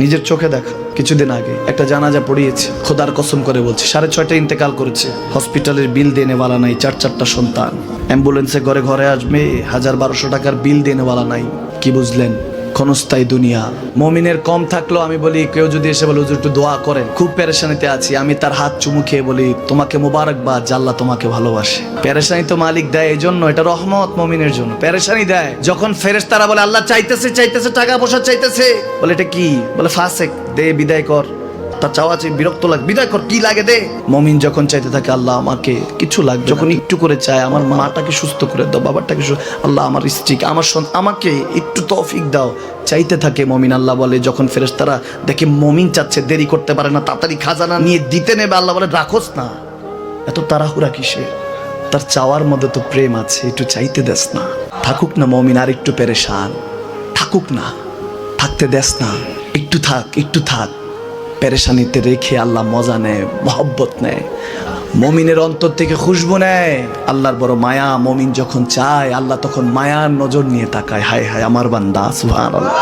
নিজের চোখে দেখা। কিছুদিন আগে একটা জানাজা পড়িয়েছে, খোদার কসম করে বলছে 6:30 ইন্তেকাল করেছে। হসপিটালের বিল দেনেওয়ালা নাই, 4 সন্তান। অ্যাম্বুলেন্সে ঘরে ঘরে আসবে, 1000-1200 টাকার বিল দেনেওয়ালা নাই। কি বুঝলেন? ক্ষণস্থায়ী দুনিয়া। মমিনের কম থাকলেও আমি বলি, কেউ যদি এসে বলে হুজুর একটু দোয়া করেন, খুব পেরেশানিতে আছি, আমি তার হাত চুমু খেয়ে বলি তোমাকে মোবারকবাদ, আল্লাহ তোমাকে ভালোবাসে। পেরেশানি তো মালিক দেয়, এই জন্য এটা রহমত মমিনের জন্য। পেরেশানি দেয় যখন ফেরেশতারা বলে আল্লাহ চাইতেছে টাকা পয়সা চাইতেছে, বলে এটা কি? বলে ফাসেক, দে বিদায় কর। তার চাওয়া চেয়ে বিরক্ত লাগে, বিদায় কর, কি লাগে দে। মমিন যখন চাইতে থাকে আল্লাহ আমাকে কিছু লাগবে, যখন একটু করে চায় আমার মাটাকে সুস্থ করে দাও, বাবাটাকে আল্লাহ আমার স্ত্রীকে, আমার আমাকে একটু তৌফিক দাও, চাইতে থাকে মমিন। আল্লাহ বলে যখন ফেরেশতারা দেখে মমিন চাচ্ছে, দেরি করতে পারে না, তাড়াতাড়ি খাজানা নিয়ে দিতে নেবে, আল্লাহ বলে রাখোস না, এত তাড়াহুড়া কিসের? তার চাওয়ার মধ্যে তো প্রেম আছে, একটু চাইতে দেস না। থাকুক না মমিন আর একটু পেরেশান, থাকুক না, থাকতে দেস না, একটু থাক, একটু থাক। পেরেশানিতে রেখে আল্লাহ মজা নেয়, মহব্বত নেয়, মমিনের অন্তর থেকে খুশবু নেয়। আল্লাহর বড় মায়া, মমিন যখন চায় আল্লাহ তখন মায়ার নজর নিয়ে তাকায়, হায় হায় আমার বান্দা, সুবহানাল্লাহ।